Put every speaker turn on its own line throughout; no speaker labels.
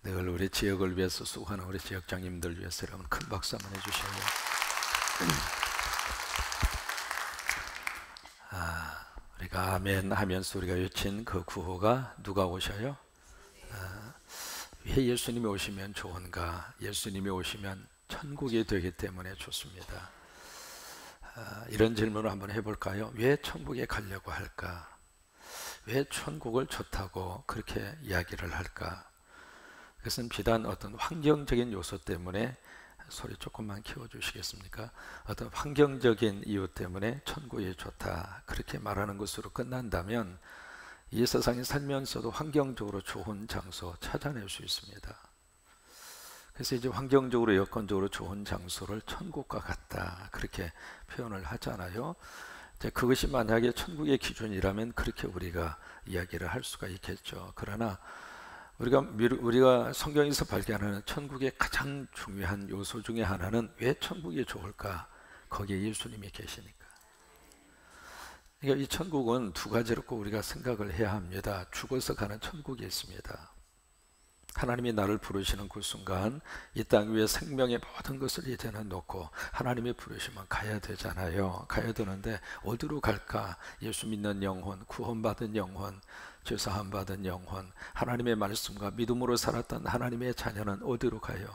늘 우리 지역을 위해서 수고하는 우리 지역장님들 위해서 여러분 큰 박수 한번 해주셔요. 우리가 아멘 하면서 우리가 외친 그 구호가 누가 오셔요? 왜 예수님이 오시면 좋은가? 예수님이 오시면 천국이 되기 때문에 좋습니다. 이런 질문을 한번 해볼까요? 왜 천국에 가려고 할까? 왜 천국을 좋다고 그렇게 이야기를 할까? 그것은 비단 어떤 환경적인 요소 때문에, 소리 조금만 키워주시겠습니까? 어떤 환경적인 이유 때문에 천국이 좋다 그렇게 말하는 것으로 끝난다면 이 세상에 살면서도 환경적으로 좋은 장소 찾아낼 수 있습니다. 그래서 이제 환경적으로 여건적으로 좋은 장소를 천국과 같다 그렇게 표현을 하잖아요. 이제 그것이 만약에 천국의 기준이라면 그렇게 우리가 이야기를 할 수가 있겠죠. 그러나 우리가 성경에서 발견하는 천국의 가장 중요한 요소 중에 하나는 왜 천국이 좋을까? 거기에 예수님이 계시니까. 그러니까 이 천국은 두 가지로 꼭 우리가 생각을 해야 합니다. 죽어서 가는 천국이 있습니다. 하나님이 나를 부르시는 그 순간 이 땅 위에 생명의 모든 것을 이제는 놓고 하나님이 부르시면 가야 되잖아요. 가야 되는데 어디로 갈까? 예수 믿는 영혼, 구원받은 영혼, 죄사함 받은 영혼, 하나님의 말씀과 믿음으로 살았던 하나님의 자녀는 어디로 가요?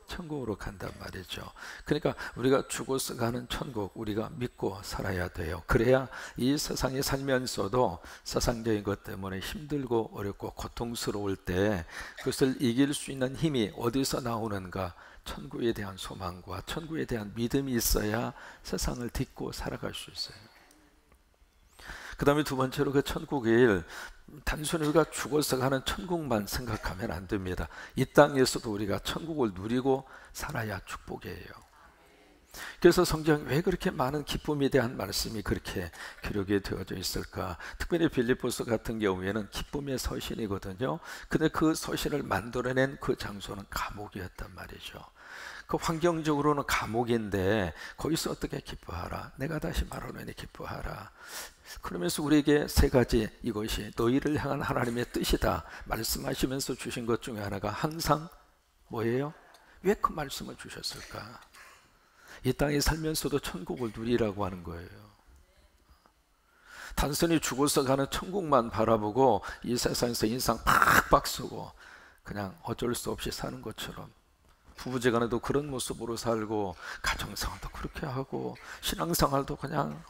천국으로 간단 말이죠. 그러니까 우리가 죽어서 가는 천국 우리가 믿고 살아야 돼요. 그래야 이 세상에 살면서도 세상적인 것 때문에 힘들고 어렵고 고통스러울 때 그것을 이길 수 있는 힘이 어디서 나오는가? 천국에 대한 소망과 천국에 대한 믿음이 있어야 세상을 딛고 살아갈 수 있어요. 그 다음에 두 번째로 그 천국의 일, 단순히 우리가 죽어서 가는 천국만 생각하면 안 됩니다. 이 땅에서도 우리가 천국을 누리고 살아야 축복이에요. 그래서 성경에 왜 그렇게 많은 기쁨에 대한 말씀이 그렇게 기록이 되어져 있을까? 특별히 빌립보서 같은 경우에는 기쁨의 서신이거든요. 근데 그 서신을 만들어낸 그 장소는 감옥이었단 말이죠. 그 환경적으로는 감옥인데 거기서 어떻게 기뻐하라? 내가 다시 말하노니 기뻐하라. 그러면서 우리에게 세 가지, 이것이 너희를 향한 하나님의 뜻이다 말씀하시면서 주신 것 중에 하나가 항상 뭐예요? 왜 그 말씀을 주셨을까? 이 땅에 살면서도 천국을 누리라고 하는 거예요. 단순히 죽어서 가는 천국만 바라보고 이 세상에서 인상 팍팍 쓰고 그냥 어쩔 수 없이 사는 것처럼, 부부지간에도 그런 모습으로 살고 가정생활도 그렇게 하고 신앙생활도 그냥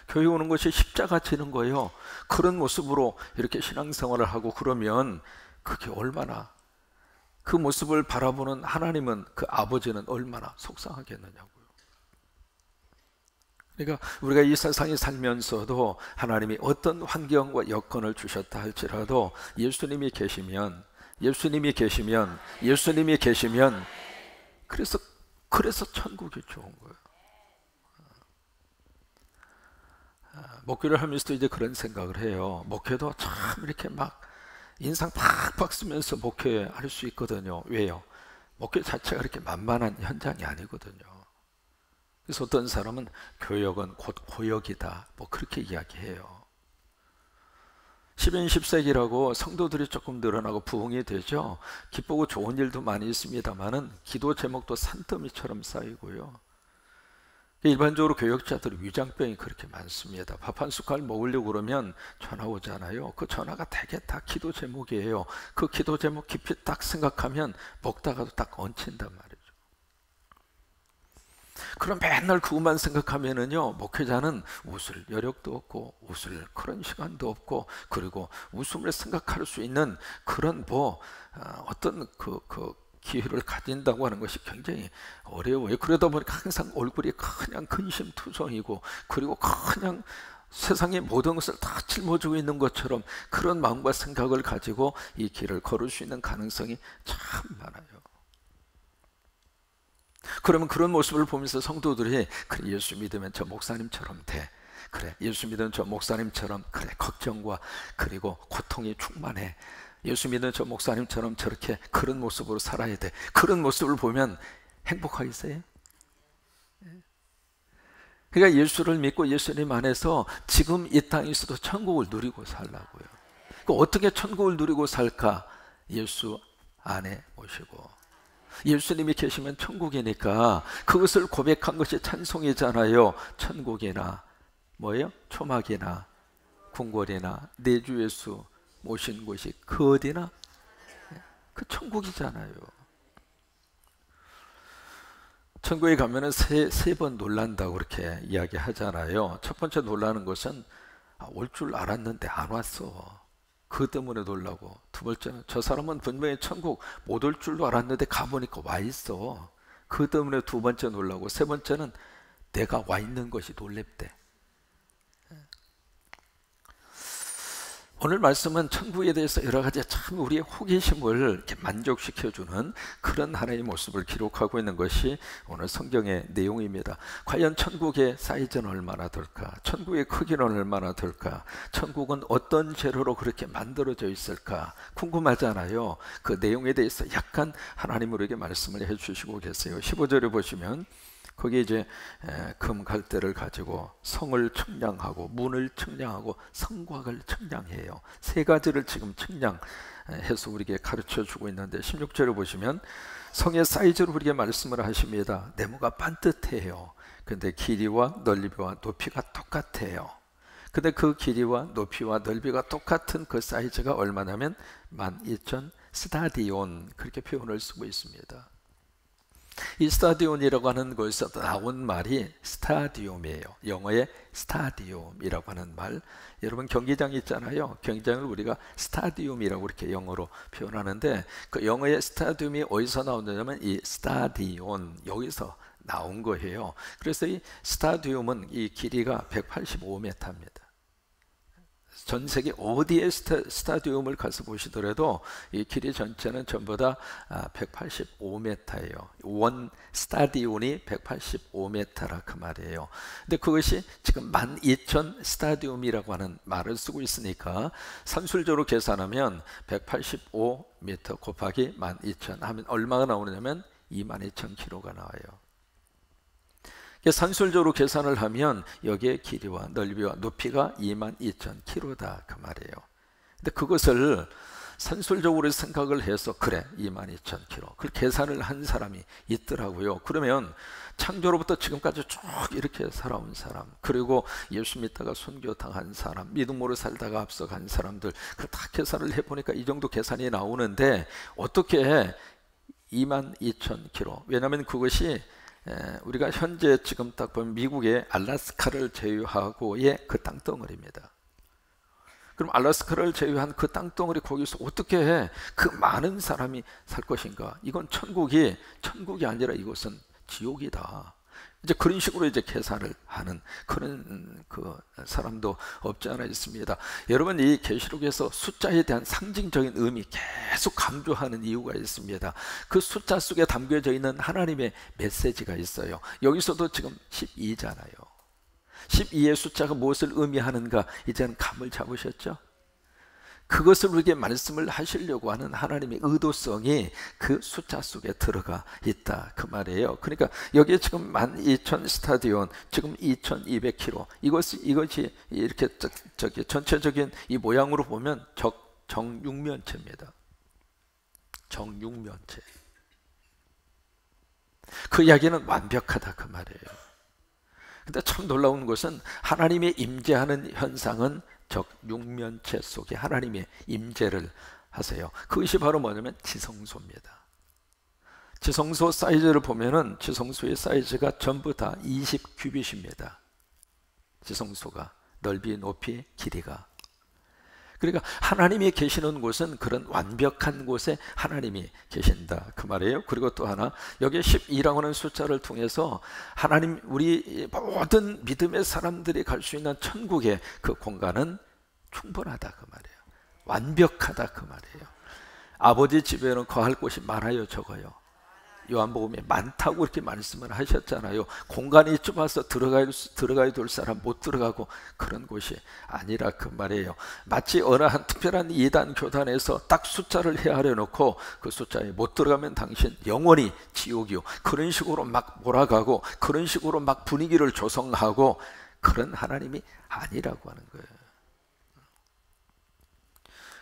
교회 오는 것이 십자가 지는 거예요. 그런 모습으로 이렇게 신앙생활을 하고 그러면 그게 얼마나, 그 모습을 바라보는 하나님은, 그 아버지는 얼마나 속상하겠느냐고요. 그러니까 우리가 이 세상에 살면서도 하나님이 어떤 환경과 여건을 주셨다 할지라도 예수님이 계시면 그래서 천국이 좋은 거예요. 목회를 하면서도 이제 그런 생각을 해요. 목회도 참 이렇게 막 인상 팍팍 쓰면서 목회할 수 있거든요. 왜요? 목회 자체가 그렇게 만만한 현장이 아니거든요. 그래서 어떤 사람은 교역은 곧 고역이다 뭐 그렇게 이야기해요. 10인 10세기라고 성도들이 조금 늘어나고 부흥이 되죠. 기쁘고 좋은 일도 많이 있습니다만은 기도 제목도 산더미처럼 쌓이고요. 일반적으로 교역자들의 위장병이 그렇게 많습니다. 밥 한 숟갈 먹으려고 그러면 전화 오잖아요. 그 전화가 대개 다 기도 제목이에요. 그 기도 제목 깊이 딱 생각하면 먹다가도 딱 얹힌단 말이죠. 그럼 맨날 그것만 생각하면은요, 목회자는 웃을 여력도 없고 웃을 그런 시간도 없고, 그리고 웃음을 생각할 수 있는 그런 어떤 기회를 가진다고 하는 것이 굉장히 어려워요. 그러다 보니까 항상 얼굴이 그냥 근심투성이고, 그리고 그냥 세상의 모든 것을 다 짊어지고 있는 것처럼 그런 마음과 생각을 가지고 이 길을 걸을 수 있는 가능성이 참 많아요. 그러면 그런 모습을 보면서 성도들이, 그래 예수 믿으면 저 목사님처럼 돼, 그래 예수 믿으면 저 목사님처럼, 그래 걱정과 그리고 고통이 충만해, 예수 믿는 저 목사님처럼 저렇게 그런 모습으로 살아야 돼. 그런 모습을 보면 행복하겠어요? 그러니까 예수를 믿고 예수님 안에서 지금 이 땅에서도 천국을 누리고 살라고요. 어떻게 천국을 누리고 살까? 예수 안에 모시고. 예수님이 계시면 천국이니까 그것을 고백한 것이 찬송이잖아요. 천국이나 뭐예요? 초막이나 궁궐이나 내 주 예수 모신 곳이 그 어디나 그 천국이잖아요. 천국에 가면은 세 번 놀란다고 그렇게 이야기하잖아요. 첫 번째 놀라는 것은 올 줄 알았는데 안 왔어. 그 때문에 놀라고. 두 번째는 저 사람은 분명히 천국 못 올 줄도 알았는데 가보니까 와 있어. 그 때문에 두 번째 놀라고. 세 번째는 내가 와 있는 것이 놀랍대. 오늘 말씀은 천국에 대해서 여러 가지 참 우리의 호기심을 이렇게 만족시켜주는 그런 하나의 모습을 기록하고 있는 것이 오늘 성경의 내용입니다. 과연 천국의 사이즈는 얼마나 될까? 천국의 크기는 얼마나 될까? 천국은 어떤 재료로 그렇게 만들어져 있을까? 궁금하잖아요. 그 내용에 대해서 약간 하나님 우리에게 말씀을 해주시고 계세요. 15절에 보시면 거기에 이제 금 갈대를 가지고 성을 측량하고 문을 측량하고 성곽을 측량해요. 세 가지를 지금 측량해서 우리에게 가르쳐 주고 있는데 16절을 보시면 성의 사이즈로 우리에게 말씀을 하십니다. 네모가 반듯해요. 근데 길이와 넓이와 높이가 똑같아요. 근데 그 길이와 높이와 넓이가 똑같은 그 사이즈가 얼마냐면 12,000 스타디온 그렇게 표현을 쓰고 있습니다. 이 스타디온이라고 하는 것에서 나온 말이 스타디움이에요. 영어의 스타디움이라고 하는 말. 여러분 경기장 있잖아요. 경기장을 우리가 스타디움이라고 이렇게 영어로 표현하는데 그 영어의 스타디움이 어디서 나오냐면 이 스타디온 여기서 나온 거예요. 그래서 이 스타디움은 이 길이가 185m입니다. 전 세계 어디에 스타디움을 가서 보시더라도 이 길이 전체는 전부 다 185m예요. 원 스타디온이 185m라 그 말이에요. 근데 그것이 지금 12,000 스타디움이라고 하는 말을 쓰고 있으니까 산술적으로 계산하면 185m 곱하기 12,000 하면 얼마가 나오냐면 22,000km가 나와요. 산술적으로 계산을 하면 여기에 길이와 넓이와 높이가 22,000km다 그 말이에요. 근데 그것을 산술적으로 생각을 해서 그래 22,000km 그 계산을 한 사람이 있더라고요. 그러면 창조로부터 지금까지 쭉 이렇게 살아온 사람, 그리고 예수 믿다가 순교당한 사람, 믿음으로 살다가 앞서간 사람들 그 다 계산을 해보니까 이 정도 계산이 나오는데 어떻게 22,000km? 왜냐하면 그것이 우리가 현재 지금 딱 보면 미국의 알래스카를 제외하고의 그 땅덩어리입니다. 그럼 알래스카를 제외한 그 땅덩어리 거기서 어떻게 그 많은 사람이 살 것인가? 이건 천국이 아니라 이것은 지옥이다. 이제 그런 식으로 이제 계산을 하는 그런 그 사람도 없지 않아 있습니다. 여러분 이 계시록에서 숫자에 대한 상징적인 의미 계속 강조하는 이유가 있습니다. 그 숫자 속에 담겨져 있는 하나님의 메시지가 있어요. 여기서도 지금 12잖아요. 12의 숫자가 무엇을 의미하는가 이제는 감을 잡으셨죠? 그것을 우리에게 말씀을 하시려고 하는 하나님의 의도성이 그 숫자 속에 들어가 있다 그 말이에요. 그러니까 여기에 지금 12,000 스타디온, 지금 2,200km 이것이 이렇게 저기 전체적인 이 모양으로 보면 정육면체입니다. 정육면체. 그 이야기는 완벽하다 그 말이에요. 근데 참 놀라운 것은 하나님의 임재하는 현상은 적육면체 속에 하나님의 임재를 하세요. 그것이 바로 뭐냐면 지성소입니다. 지성소 사이즈를 보면은 지성소의 사이즈가 전부 다 20규빗입니다. 지성소가 넓이, 높이, 길이가. 그러니까 하나님이 계시는 곳은 그런 완벽한 곳에 하나님이 계신다 그 말이에요. 그리고 또 하나 여기 12라고 하는 숫자를 통해서 하나님 우리 모든 믿음의 사람들이 갈 수 있는 천국의 그 공간은 충분하다 그 말이에요. 완벽하다 그 말이에요. 아버지 집에는 거할 곳이 많아요 적어요? 요한복음에 많다고 이렇게 말씀을 하셨잖아요. 공간이 좁아서 들어가야 될 사람 못 들어가고 그런 곳이 아니라 그 말이에요. 마치 어느 한 특별한 이단 교단에서 딱 숫자를 헤아려 놓고 그 숫자에 못 들어가면 당신 영원히 지옥이요. 그런 식으로 막 몰아가고 그런 식으로 막 분위기를 조성하고 그런 하나님이 아니라고 하는 거예요.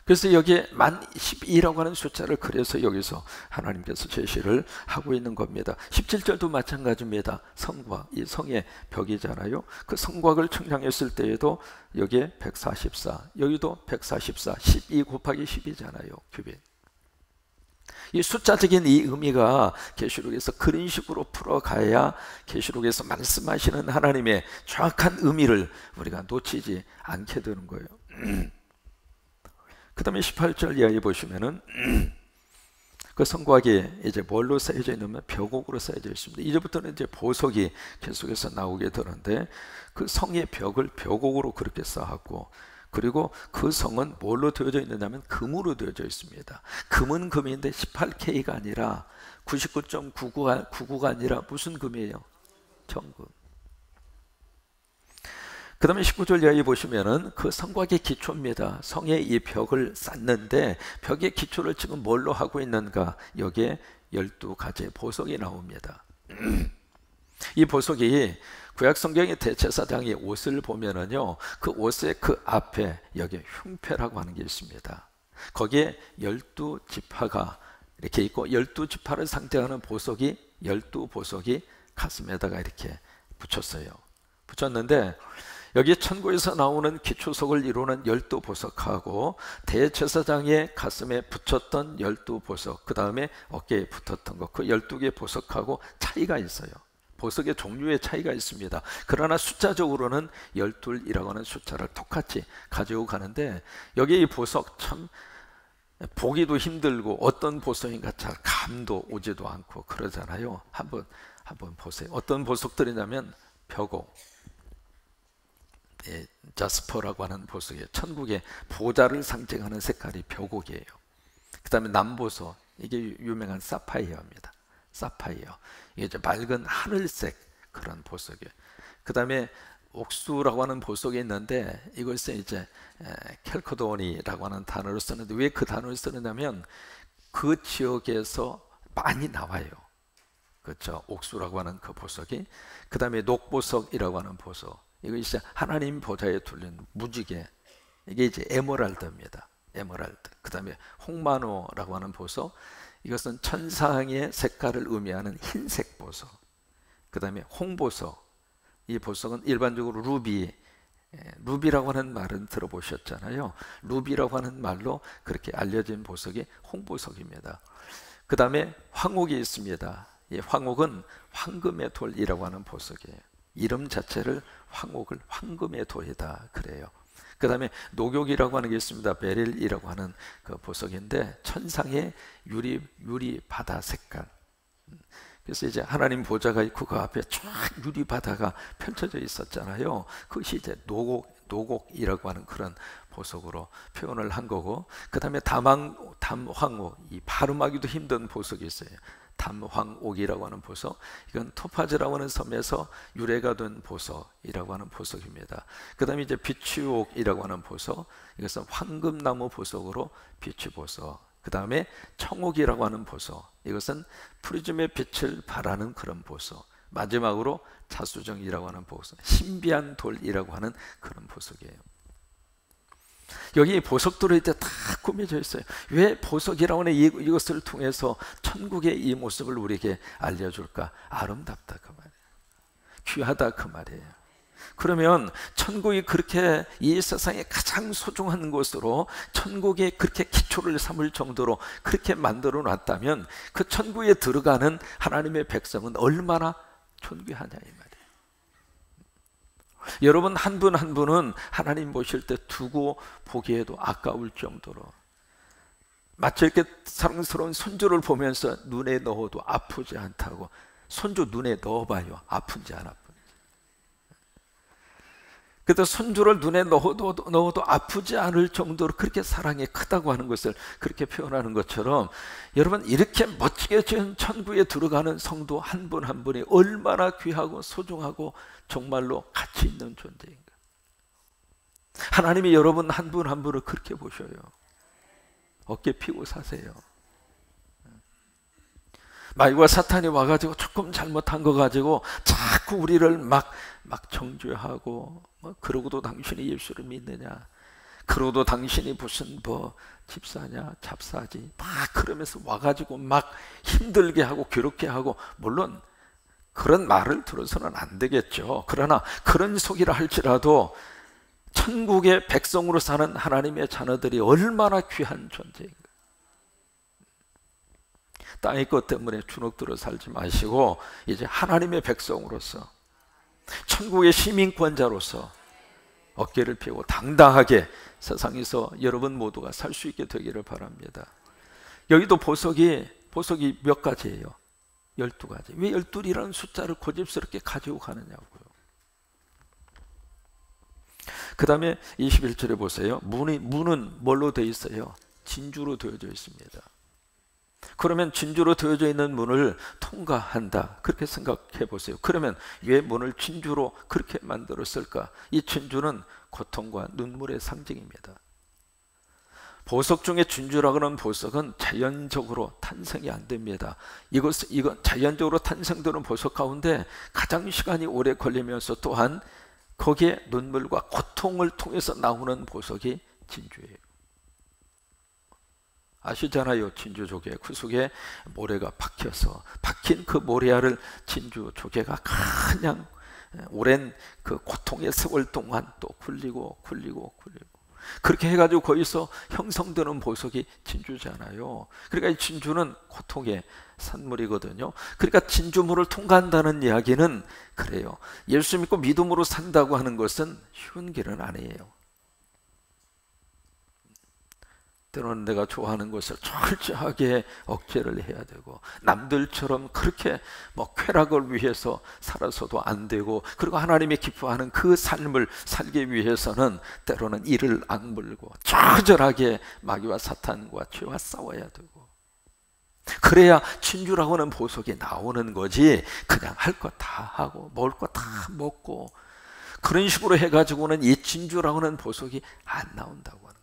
그래서 여기에 만 12라고 하는 숫자를 그래서 여기서 하나님께서 제시를 하고 있는 겁니다. 17절도 마찬가지입니다. 성곽, 이 성의 벽이잖아요. 그 성곽을 측량했을 때에도 여기에 144, 여기도 144, 12 곱하기 10이잖아요. 규빗. 이 숫자적인 이 의미가 계시록에서 그런 식으로 풀어가야 계시록에서 말씀하시는 하나님의 정확한 의미를 우리가 놓치지 않게 되는 거예요. 그 다음에 18절 이하에 보시면은 그 성곽이 이제 뭘로 쌓여져 있냐면 벽옥으로 쌓여져 있습니다. 이제부터는 이제 보석이 계속해서 나오게 되는데 그 성의 벽을 벽옥으로 그렇게 쌓았고, 그리고 그 성은 뭘로 되어져 있느냐면 금으로 되어져 있습니다. 금은 금인데 18K가 아니라 99.99가 아니라 무슨 금이에요? 정금. 그 다음에 19절 이하에 보시면은 그 성곽의 기초입니다. 성의 이 벽을 쌓는데 벽의 기초를 지금 뭘로 하고 있는가? 여기에 12가지의 보석이 나옵니다. 이 보석이 구약 성경의 대제사장의 옷을 보면은요, 그 옷의 그 앞에 여기 흉패라고 하는 게 있습니다. 거기에 12지파가 이렇게 있고 12지파를 상징하는 보석이 12보석이 가슴에다가 이렇게 붙였는데 여기 천국에서 나오는 기초석을 이루는 12보석하고 대제사장의 가슴에 붙였던 12보석, 그 다음에 어깨에 붙었던 것, 그 12개의 보석하고 차이가 있어요. 보석의 종류의 차이가 있습니다. 그러나 숫자적으로는 12이라고 하는 숫자를 똑같이 가지고 가는데, 여기 이 보석 참 보기도 힘들고 어떤 보석인가 잘 감도 오지도 않고 그러잖아요. 한번 보세요. 어떤 보석들이냐면 벽옥, 자스퍼라고 하는 보석이에요. 천국의 보좌를 상징하는 색깔이 벽옥이에요. 그 다음에 남보석, 이게 유명한 사파이어입니다. 사파이어, 이게 이제 맑은 하늘색 그런 보석이에요. 그 다음에 옥수라고 하는 보석이 있는데 이것은 이제 켈코도니라고 하는 단어를 쓰는데, 왜 그 단어를 쓰느냐면 그 지역에서 많이 나와요. 그렇죠? 옥수라고 하는 그 보석이. 그 다음에 녹보석이라고 하는 보석, 이거 이제 하나님 보좌에 둘린 무지개, 이게 이제 에메랄드입니다. 에메랄드. 그 다음에 홍마노라고 하는 보석, 이것은 천상의 색깔을 의미하는 흰색 보석. 그 다음에 홍보석, 이 보석은 일반적으로 루비라고 하는 말은 들어보셨잖아요. 루비라고 하는 말로 그렇게 알려진 보석이 홍보석입니다. 그 다음에 황옥이 있습니다. 이 황옥은 황금의 돌이라고 하는 보석이에요. 이름 자체를 황옥을 황금의 돌이다 그래요. 그 다음에 녹욕이라고 하는 게 있습니다. 베릴이라고 하는 그 보석인데 천상의 유리 바다 색깔. 그래서 이제 하나님 보좌가 있고 그 앞에 쫙 유리 바다가 펼쳐져 있었잖아요. 그것이 이제 녹옥이라고 하는 그런 보석으로 표현을 한 거고, 그 다음에 담황옥, 이 발음하기도 힘든 보석이 있어요. 담황옥이라고 하는 보석, 이건 토파즈라고 하는 섬에서 유래가 된 보석이라고 하는 보석입니다. 그 다음에 이제 비추옥이라고 하는 보석, 이것은 황금나무 보석으로 비추보석. 그 다음에 청옥이라고 하는 보석, 이것은 프리즘의 빛을 발하는 그런 보석. 마지막으로 자수정이라고 하는 보석, 신비한 돌이라고 하는 그런 보석이에요. 여기 보석들이 이제 다 꾸며져 있어요. 왜 보석이라고 하는 이것을 통해서 천국의 이 모습을 우리에게 알려줄까? 아름답다 그 말이에요. 귀하다 그 말이에요. 그러면 천국이 그렇게 이 세상에 가장 소중한 곳으로 천국에 그렇게 기초를 삼을 정도로 그렇게 만들어 놨다면 그 천국에 들어가는 하나님의 백성은 얼마나 존귀하냐 이 말이에요. 여러분 한 분 한 분은 하나님 보실 때 두고 보기에도 아까울 정도로, 마치 이렇게 사랑스러운 손주를 보면서 눈에 넣어도 아프지 않다고, 손주 눈에 넣어봐요. 아픈지 안 아픈지. 그때 손주를 눈에 넣어도 아프지 않을 정도로 그렇게 사랑이 크다고 하는 것을 그렇게 표현하는 것처럼, 여러분 이렇게 멋지게 지은 천국에 들어가는 성도 한 분 한 분이 얼마나 귀하고 소중하고 정말로 가치 있는 존재인가. 하나님이 여러분 한 분 한 분을 그렇게 보셔요. 어깨 피고 사세요. 마귀와 사탄이 와가지고 조금 잘못한 거 가지고 자꾸 우리를 막 정죄하고, 그러고도 당신이 예수를 믿느냐, 그러도 당신이 무슨 뭐 집사냐 잡사지 막 그러면서 와가지고 막 힘들게 하고 괴롭게 하고, 물론 그런 말을 들어서는 안 되겠죠. 그러나 그런 소리를 할지라도 천국의 백성으로 사는 하나님의 자녀들이 얼마나 귀한 존재인가. 땅의 것 때문에 주눅들어 살지 마시고 이제 하나님의 백성으로서, 천국의 시민권자로서 어깨를 펴고 당당하게 세상에서 여러분 모두가 살 수 있게 되기를 바랍니다. 여기도 보석이 몇 가지예요? 12가지. 왜 12이라는 숫자를 고집스럽게 가지고 가느냐고요. 그 다음에 21절에 보세요. 문은 뭘로 되어 있어요? 진주로 되어져 있습니다. 그러면 진주로 되어져 있는 문을 통과한다, 그렇게 생각해 보세요. 그러면 왜 문을 진주로 그렇게 만들었을까? 이 진주는 고통과 눈물의 상징입니다. 보석 중에 진주라고 하는 보석은 자연적으로 탄생이 안 됩니다. 이건 자연적으로 탄생되는 보석 가운데 가장 시간이 오래 걸리면서 또한 거기에 눈물과 고통을 통해서 나오는 보석이 진주예요. 아시잖아요. 진주 조개, 그 속에 모래가 박힌 그 모래알을 진주 조개가 그냥 오랜 그 고통의 세월 동안 또 굴리고 그렇게 해가지고 거기서 형성되는 보석이 진주잖아요. 그러니까 이 진주는 고통의 산물이거든요. 그러니까 진주물을 통과한다는 이야기는 그래요. 예수 믿고 믿음으로 산다고 하는 것은 쉬운 길은 아니에요. 때로는 내가 좋아하는 것을 철저하게 억제를 해야 되고, 남들처럼 그렇게 뭐 쾌락을 위해서 살아서도 안 되고, 그리고 하나님이 기뻐하는 그 삶을 살기 위해서는 때로는 이를 악물고 처절하게 마귀와 사탄과 죄와 싸워야 되고, 그래야 진주라고 하는 보석이 나오는 거지, 그냥 할 거 다 하고 먹을 거 다 먹고 그런 식으로 해가지고는 이 진주라고 하는 보석이 안 나온다고 하는 거예요.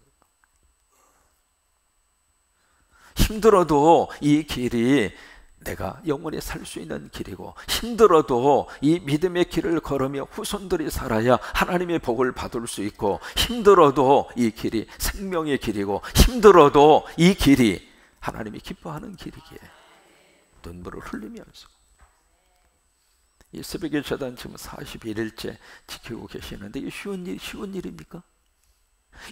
힘들어도 이 길이 내가 영원히 살 수 있는 길이고, 힘들어도 이 믿음의 길을 걸으며 후손들이 살아야 하나님의 복을 받을 수 있고, 힘들어도 이 길이 생명의 길이고, 힘들어도 이 길이 하나님이 기뻐하는 길이기에 눈물을 흘리면서 이 새벽의 제단 지금 41일째 지키고 계시는데, 이게 쉬운 일입니까?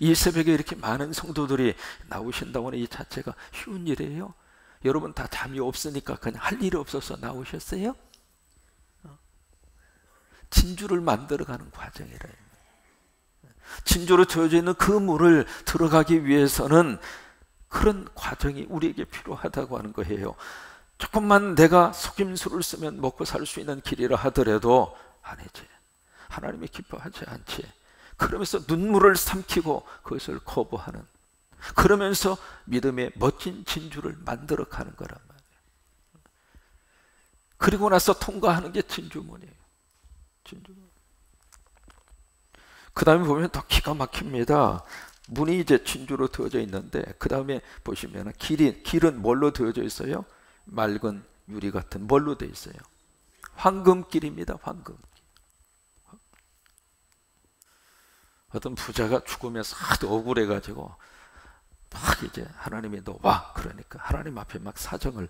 이 새벽에 이렇게 많은 성도들이 나오신다고 하는 이 자체가 쉬운 일이에요? 여러분 다 잠이 없으니까 그냥 할 일이 없어서 나오셨어요? 진주를 만들어가는 과정이래요. 진주로 저어져 있는 그 물을 들어가기 위해서는 그런 과정이 우리에게 필요하다고 하는 거예요. 조금만 내가 속임수를 쓰면 먹고 살 수 있는 길이라 하더라도 아니지, 하나님이 기뻐하지 않지. 그러면서 눈물을 삼키고 그것을 거부하는, 그러면서 믿음의 멋진 진주를 만들어 가는 거란 말이에요. 그리고 나서 통과하는 게 진주문이에요. 진주문. 그 다음에 보면 더 기가 막힙니다. 문이 이제 진주로 되어져 있는데, 그 다음에 보시면 길은 뭘로 되어져 있어요? 맑은 유리 같은 뭘로 되어 있어요? 황금길입니다. 황금길. 어떤 부자가 죽으면서 하도 억울해가지고 막 이제 하나님이 너 와, 그러니까 하나님 앞에 막 사정을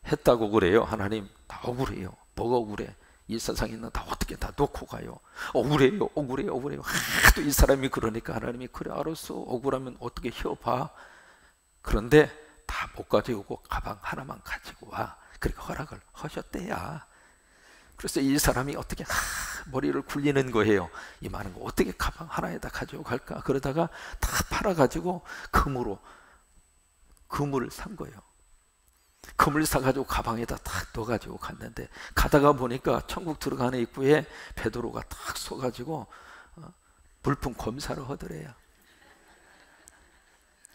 했다고 그래요. 하나님 나 억울해요. 뭐가 억울해? 이 세상에 있는 다 어떻게 다 놓고 가요? 억울해요. 하도 이 사람이 그러니까 하나님이 그래 알았어, 억울하면 어떻게 해봐. 그런데 다 못 가지고 오고 가방 하나만 가지고 와. 그렇게 허락을 하셨대야. 그래서 이 사람이 어떻게 머리를 굴리는 거예요. 이 많은 거 어떻게 가방 하나에다 가지고 갈까? 그러다가 다 팔아가지고 금을 산 거예요. 금을 사가지고 가방에다 딱 넣어가지고 갔는데, 가다가 보니까 천국 들어가는 입구에 베드로가 딱 서가지고 물품 검사를 하더래요.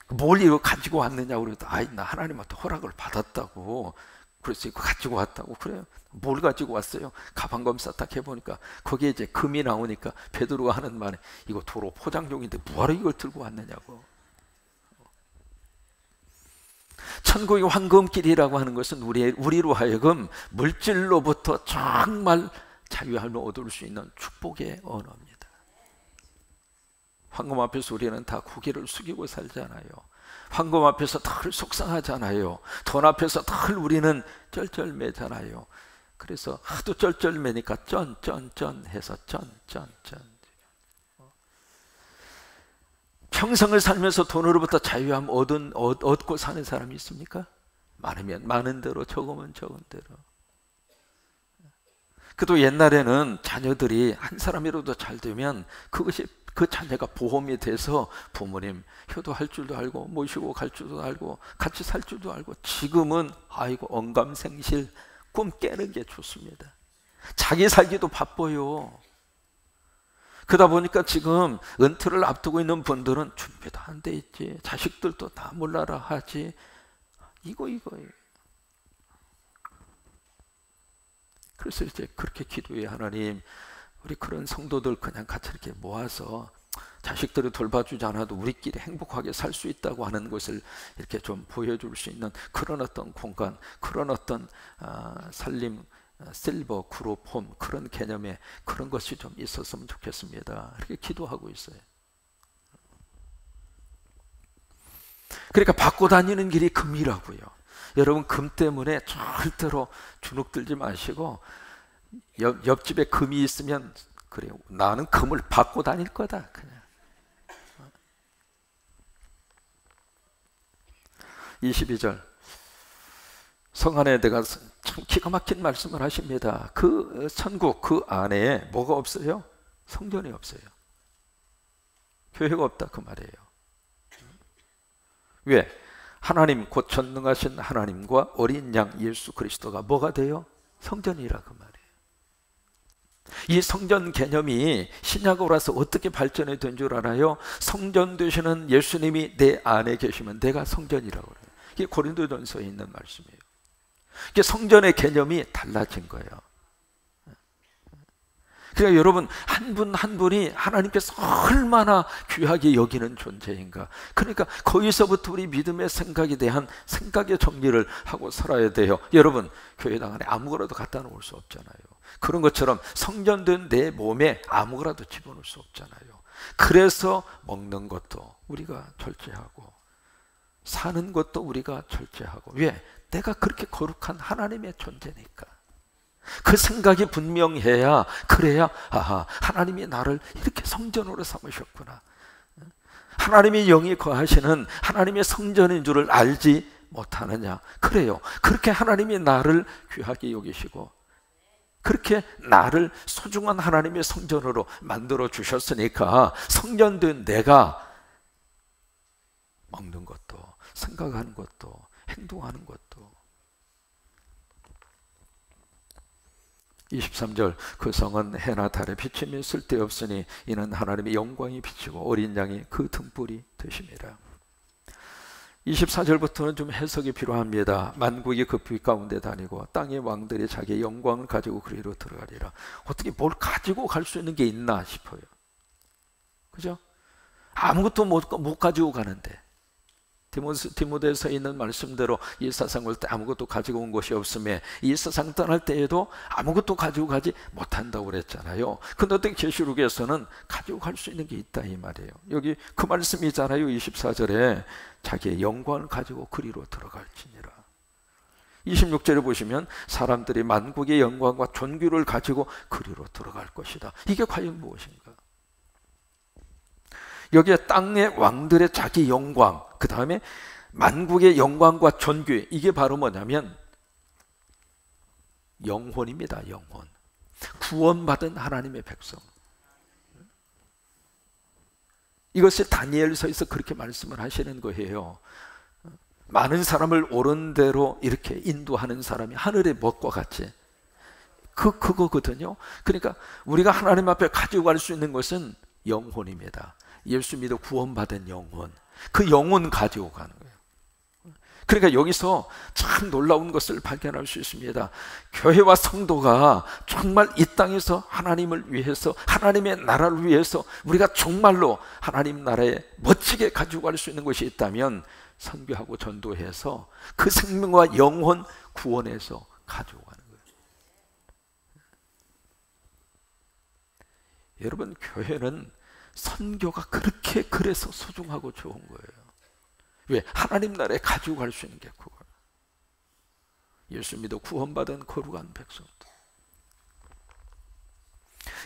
뭘 이거 가지고 왔느냐고 그러더니, 나 하나님한테 허락을 받았다고, 그래서 이거 가지고 왔다고. 그래요? 뭘 가지고 왔어요? 가방 검사 딱 해보니까 거기에 이제 금이 나오니까 베드로가 하는 말에, 이거 도로 포장용인데 뭐하러 이걸 들고 왔느냐고. 천국의 황금길이라고 하는 것은 우리로 하여금 물질로부터 정말 자유함을 얻을 수 있는 축복의 언어입니다. 황금 앞에서 우리는 다 고개를 숙이고 살잖아요. 황금 앞에서 늘 속상하잖아요. 돈 앞에서 늘 우리는 쩔쩔매잖아요. 그래서 하도 쩔쩔매니까 쩐 해서 쩐. 평생을 살면서 돈으로부터 자유함 얻고 사는 사람이 있습니까? 많으면 많은 대로, 적으면 적은 대로. 그래도 옛날에는 자녀들이 한 사람이라도 잘 되면 그것이 그 자녀가 보험이 돼서 부모님 효도할 줄도 알고 모시고 갈 줄도 알고 같이 살 줄도 알고. 지금은 아이고 언감생실 꿈 깨는 게 좋습니다. 자기 살기도 바빠요. 그러다 보니까 지금 은퇴를 앞두고 있는 분들은 준비도 안 돼 있지, 자식들도 다 몰라라 하지, 이거예요. 그래서 이제 그렇게 기도해. 하나님, 우리 그런 성도들 그냥 같이 이렇게 모아서 자식들을 돌봐주지 않아도 우리끼리 행복하게 살 수 있다고 하는 것을 이렇게 좀 보여줄 수 있는 그런 어떤 공간, 그런 어떤 살림 실버 그룹 홈, 그런 개념의 그런 것이 좀 있었으면 좋겠습니다. 이렇게 기도하고 있어요. 그러니까 받고 다니는 길이 금이라고요. 여러분, 금 때문에 절대로 주눅들지 마시고, 옆집에 금이 있으면 그래요, 나는 금을 받고 다닐 거다, 그냥. 22절 성 안에 들어가서 참 기가 막힌 말씀을 하십니다. 그 천국 그 안에 뭐가 없어요? 성전이 없어요. 교회가 없다 그 말이에요. 왜? 하나님 곧 전능하신 하나님과 어린 양 예수 그리스도가 뭐가 돼요? 성전이라 그 말이에요. 이 성전 개념이 신약으로 와서 어떻게 발전이 된 줄 알아요? 성전 되시는 예수님이 내 안에 계시면 내가 성전이라고 그래요. 이게 고린도전서에 있는 말씀이에요. 이게 성전의 개념이 달라진 거예요. 그러니까 여러분, 한 분 한 분이 하나님께서 얼마나 귀하게 여기는 존재인가. 그러니까 거기서부터 우리 믿음의 생각에 대한 생각의 정리를 하고 살아야 돼요. 여러분, 교회당 안에 아무거라도 갖다 놓을 수 없잖아요. 그런 것처럼 성전된 내 몸에 아무거라도 집어넣을 수 없잖아요. 그래서 먹는 것도 우리가 절제하고 사는 것도 우리가 절제하고. 왜? 내가 그렇게 거룩한 하나님의 존재니까. 그 생각이 분명해야, 그래야 아하, 하나님이 나를 이렇게 성전으로 삼으셨구나, 하나님의 영이 거하시는 하나님의 성전인 줄을 알지 못하느냐. 그래요. 그렇게 하나님이 나를 귀하게 여기시고 그렇게 나를 소중한 하나님의 성전으로 만들어 주셨으니까 성전된 내가 먹는 것도 생각하는 것도 행동하는 것도. 23절 그 성은 해나 달의 비침이 쓸데없으니 이는 하나님의 영광이 비치고 어린 양이 그 등불이 되심이라. 24절부터는 좀 해석이 필요합니다. 만국이 그 빛 가운데 다니고 땅의 왕들이 자기의 영광을 가지고 그리로 들어가리라. 어떻게 뭘 가지고 갈 수 있는 게 있나 싶어요. 그죠? 아무것도 못 가지고 가는데, 디모데에서 있는 말씀대로 이 세상 올 때 아무것도 가지고 온 것이 없음에 이 세상 떠날 때에도 아무것도 가지고 가지 못한다고 그랬잖아요. 근데 어떤 계시록에서는 가지고 갈 수 있는 게 있다 이 말이에요. 여기 그 말씀이잖아요. 24절에 자기의 영광을 가지고 그리로 들어갈지니라. 26절에 보시면 사람들이 만국의 영광과 존귀를 가지고 그리로 들어갈 것이다. 이게 과연 무엇인가? 여기에 땅의 왕들의 자기 영광, 그 다음에 만국의 영광과 존귀, 이게 바로 뭐냐면 영혼입니다. 영혼. 구원받은 하나님의 백성. 이것을 다니엘서에서 그렇게 말씀을 하시는 거예요. 많은 사람을 옳은 대로 이렇게 인도하는 사람이 하늘의 먹과 같이 그거거든요. 그러니까 우리가 하나님 앞에 가지고 갈 수 있는 것은 영혼입니다. 예수 믿어 구원받은 영혼, 그 영혼 가지고 가는 거예요. 그러니까 여기서 참 놀라운 것을 발견할 수 있습니다. 교회와 성도가 정말 이 땅에서 하나님을 위해서, 하나님의 나라를 위해서 우리가 정말로 하나님 나라에 멋지게 가지고 갈 수 있는 것이 있다면 선교하고 전도해서 그 생명과 영혼 구원해서 가지고 가는 거예요. 여러분, 교회는 선교가 그렇게 그래서 소중하고 좋은 거예요. 왜? 하나님 나라에 가지고 갈 수 있는 게 그거예요. 예수 믿어 구원받은 거룩한 백성들.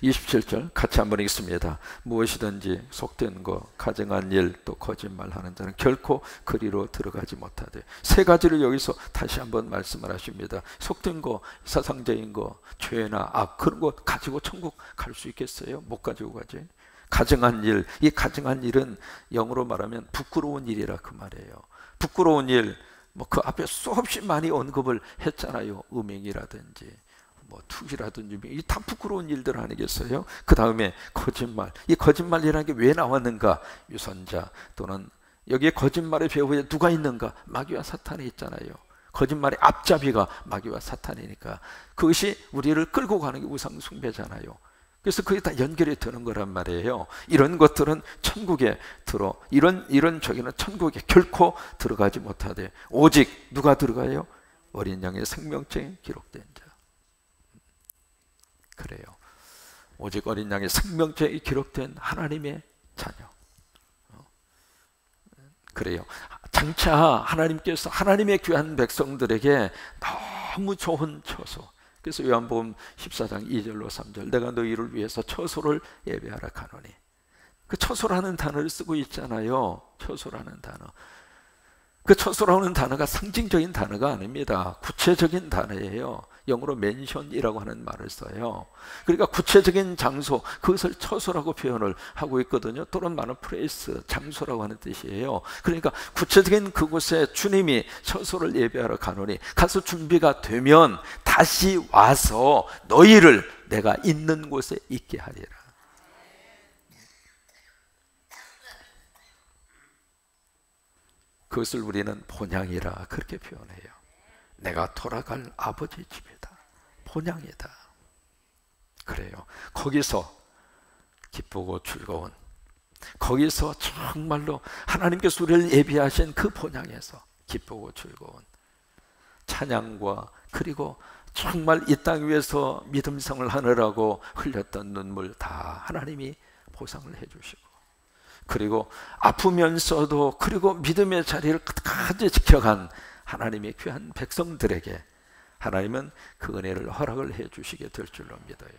27절 같이 한번 읽습니다. 무엇이든지 속된 거, 가증한 일, 또 거짓말하는 자는 결코 그리로 들어가지 못하되. 세 가지를 여기서 다시 한번 말씀을 하십니다. 속된 거, 사상적인 거, 죄나 악, 그런 거 가지고 천국 갈 수 있겠어요? 못 가지고 가지. 가증한 일, 이 가증한 일은 영어로 말하면 부끄러운 일이라 그 말이에요. 부끄러운 일, 뭐 그 앞에 수없이 많이 언급을 했잖아요. 음행이라든지 뭐 투기라든지 이 다 부끄러운 일들 아니겠어요? 그 다음에 거짓말. 이 거짓말이라는 게 왜 나왔는가? 유선자 또는 여기에 거짓말의 배후에 누가 있는가? 마귀와 사탄이 있잖아요. 거짓말의 앞잡이가 마귀와 사탄이니까 그것이 우리를 끌고 가는 게 우상 숭배잖아요. 그래서 그게 다 연결이 되는 거란 말이에요. 이런 것들은 천국에 이런 저기는 천국에 결코 들어가지 못하되 오직 누가 들어가요? 어린 양의 생명증에 기록된 자. 그래요. 오직 어린 양의 생명증에 기록된 하나님의 자녀. 그래요. 장차 하나님께서 하나님의 귀한 백성들에게 너무 좋은 처소. 그래서 요한복음 14장 2절로 3절 내가 너희를 위해서 처소를 예배하라 가노니. 그 처소라는 단어를 쓰고 있잖아요. 처소라는 단어. 그 처소라는 단어가 상징적인 단어가 아닙니다. 구체적인 단어예요. 영어로 맨션이라고 하는 말을 써요. 그러니까 구체적인 장소, 그것을 처소라고 표현을 하고 있거든요. 또는 많은 플레이스, 장소라고 하는 뜻이에요. 그러니까 구체적인 그곳에 주님이 처소를 예배하러 가노니 가서 준비가 되면 다시 와서 너희를 내가 있는 곳에 있게 하리라. 그것을 우리는 본향이라 그렇게 표현해요. 내가 돌아갈 아버지 집이다. 본향이다. 그래요. 거기서 기쁘고 즐거운, 거기서 정말로 하나님께서 우리를 예비하신 그 본향에서 기쁘고 즐거운 찬양과, 그리고 정말 이 땅 위에서 믿음생활을 하느라고 흘렸던 눈물 다 하나님이 보상을 해주시고, 그리고 아프면서도 그리고 믿음의 자리를 끝까지 지켜간 하나님의 귀한 백성들에게 하나님은 그 은혜를 허락을 해 주시게 될 줄로 믿어요.